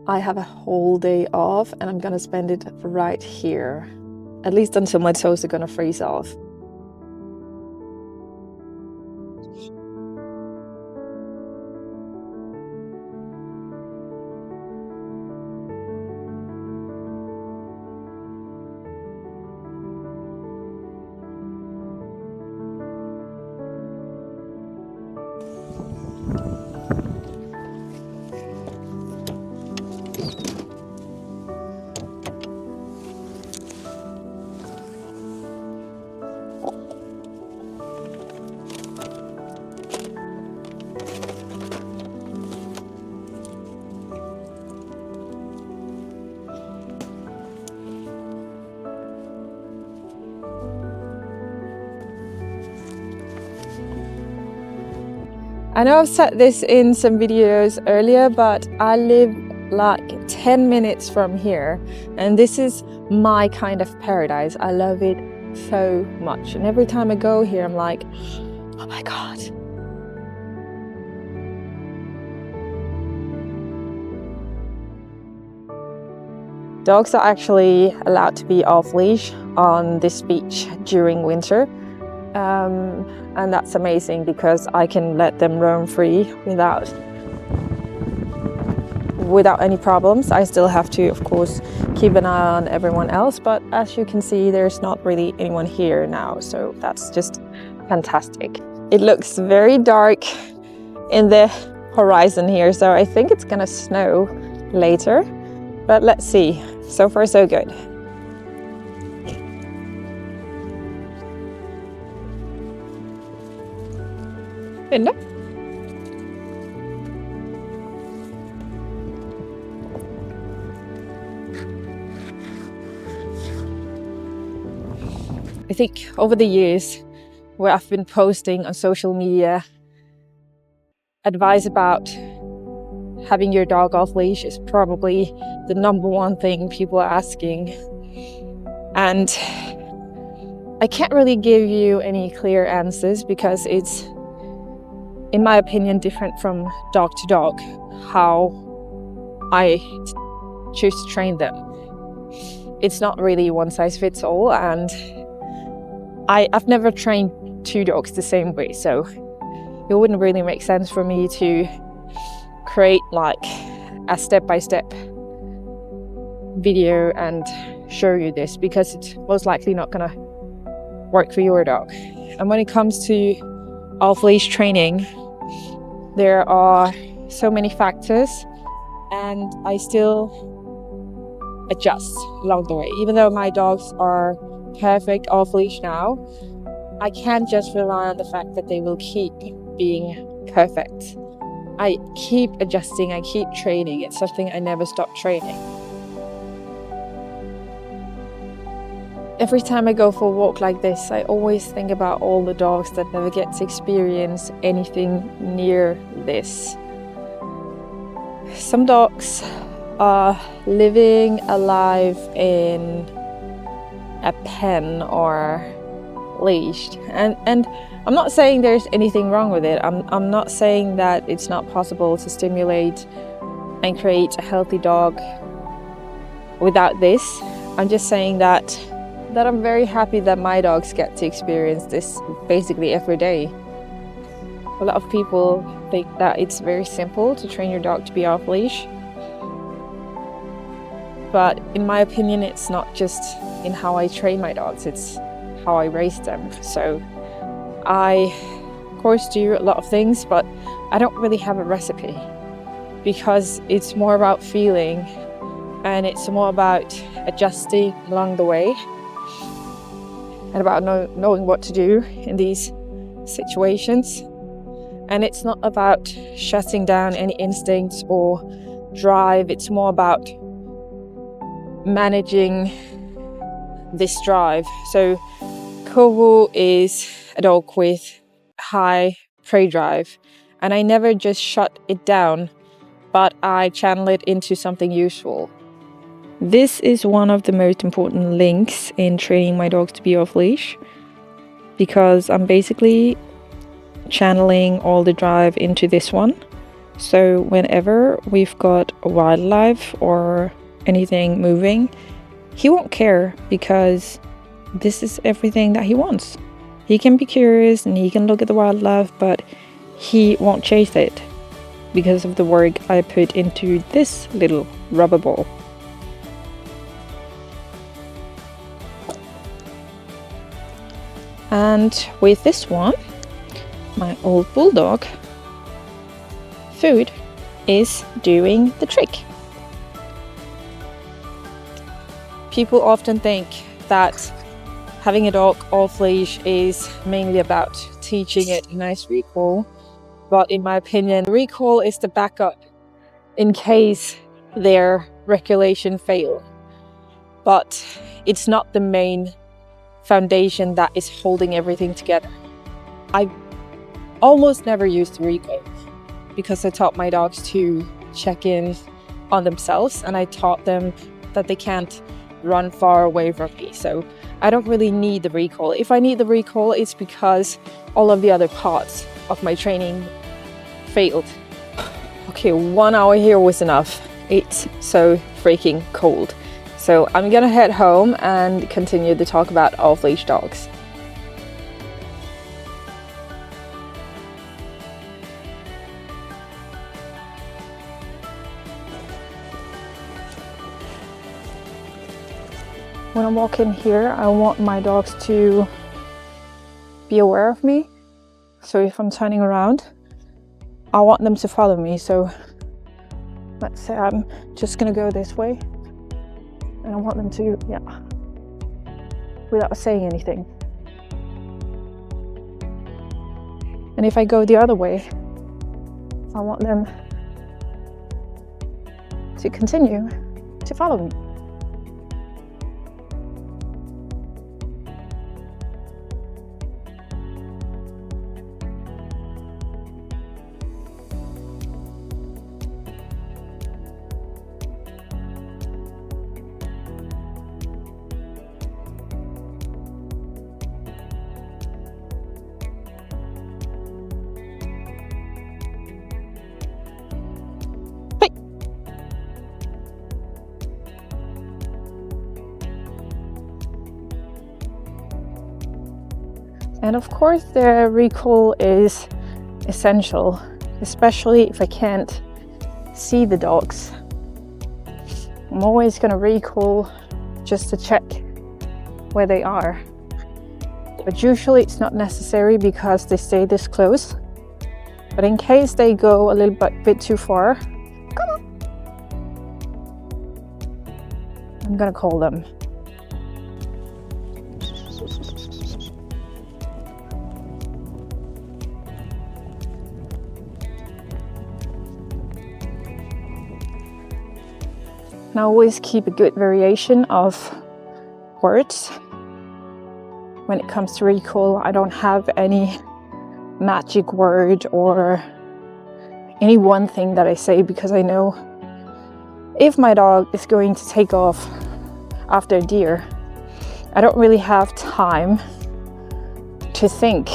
I have a whole day off and I'm gonna spend it right here, at least until my toes are gonna freeze off. I know I've said this in some videos earlier, but I live like 10 minutes from here, and this is my kind of paradise. I love it so much, and every time I go here I'm like, oh my god. Dogs are actually allowed to be off leash on this beach during winter. And that's amazing because I can let them roam free without any problems. I still have to, of course, keep an eye on everyone else, but as you can see, there's not really anyone here now, so that's just fantastic. It looks very dark in the horizon here, so I think it's gonna snow later, but let's see. So far, so good. Linda? I think over the years where I've been posting on social media advice about having your dog off leash is probably the #1 thing people are asking. And I can't really give you any clear answers because it's, in my opinion, different from dog to dog, how I choose to train them. It's not really one size fits all, and I've never trained 2 dogs the same way, so it wouldn't really make sense for me to create like a step-by-step video and show you this, because it's most likely not gonna work for your dog. And when it comes to off-leash training, there are so many factors, and I still adjust along the way. Even though my dogs are perfect off-leash now, I can't just rely on the fact that they will keep being perfect. I keep adjusting, I keep training. It's something I never stop training. Every time I go for a walk like this, I always think about all the dogs that never get to experience anything near this. Some dogs are living a life in a pen or leashed, and I'm not saying there's anything wrong with it. I'm not saying that it's not possible to stimulate and create a healthy dog without this. I'm just saying that I'm very happy that my dogs get to experience this basically every day. A lot of people think that it's very simple to train your dog to be off leash, but in my opinion, it's not just in how I train my dogs, it's how I raise them. So I, of course, do a lot of things, but I don't really have a recipe, because it's more about feeling and it's more about adjusting along the way and about knowing what to do in these situations. And it's not about shutting down any instincts or drive. It's more about managing this drive. So Kovu is a dog with high prey drive, and I never just shut it down, but I channel it into something useful. This is one of the most important links in training my dogs to be off leash, because I'm basically channeling all the drive into this one, So whenever we've got wildlife or anything moving, he won't care because this is everything that he wants. He can be curious and he can look at the wildlife, but he won't chase it because of the work I put into this little rubber ball. And with this one, my old bulldog, Food is doing the trick. People often think that having a dog off leash is mainly about teaching it a nice recall, but in my opinion, recall is the backup in case their regulation fail. But it's not the main foundation that is holding everything together. I almost never used the recall because I taught my dogs to check in on themselves, and I taught them that they can't run far away from me. So I don't really need the recall. If I need the recall, it's because all of the other parts of my training failed. Okay, 1 hour here was enough. It's so freaking cold. So I'm gonna head home and continue to talk about off-leash dogs. When I'm walking here, I want my dogs to be aware of me. So if I'm turning around, I want them to follow me. So let's say I'm just gonna go this way, and I want them to, yeah, without saying anything. And if I go the other way, I want them to continue to follow me. And of course the recall is essential, especially if I can't see the dogs. I'm always going to recall just to check where they are. But usually it's not necessary because they stay this close. But in case they go a little bit too far, come on, I'm going to call them. And I always keep a good variation of words. When it comes to recall, I don't have any magic word or any one thing that I say, because I know if my dog is going to take off after a deer, I don't really have time to think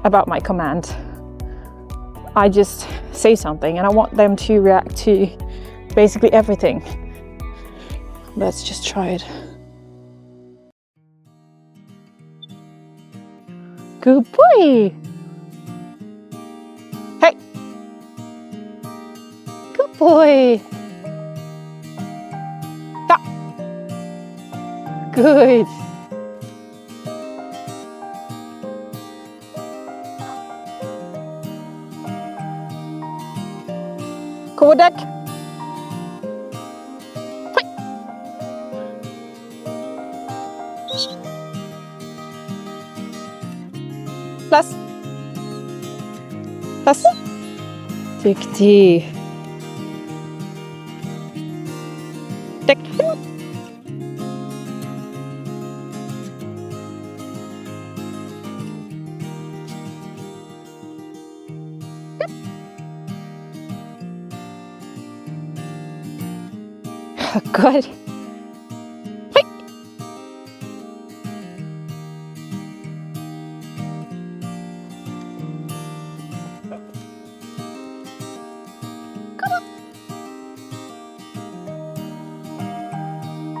about my command. I just say something and I want them to react to basically everything. Let's just try it. Good boy. Hey. Good boy. Stop. Good. Kodak. Plus. Plus. Diktig. Dick. Good.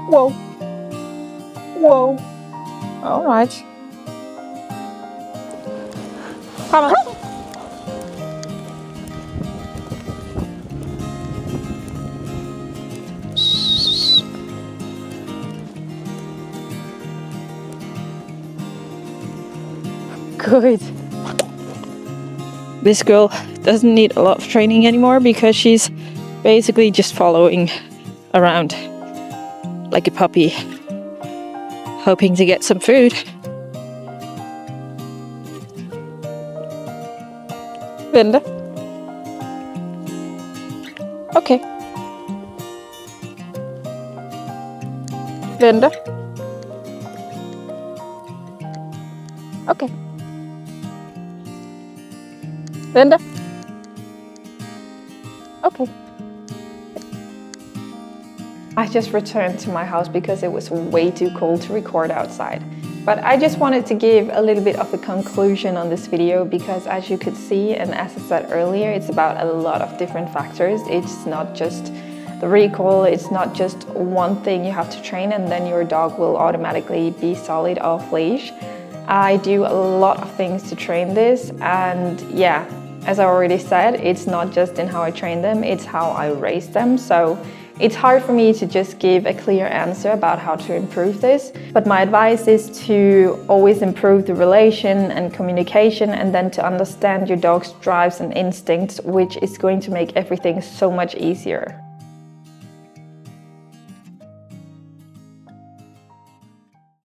Whoa. Whoa. All right. Come on. Good. This girl doesn't need a lot of training anymore because she's basically just following around like a puppy, hoping to get some food. Linda. Okay. Linda. Okay. Linda. Okay. I just returned to my house because it was way too cold to record outside. But I just wanted to give a little bit of a conclusion on this video because as you could see, and as I said earlier, it's about a lot of different factors. It's not just the recall, it's not just one thing you have to train and then your dog will automatically be solid off leash. I do a lot of things to train this, and yeah, as I already said, it's not just in how I train them, it's how I raise them. So it's hard for me to just give a clear answer about how to improve this, but my advice is to always improve the relation and communication, and then to understand your dog's drives and instincts, which is going to make everything so much easier.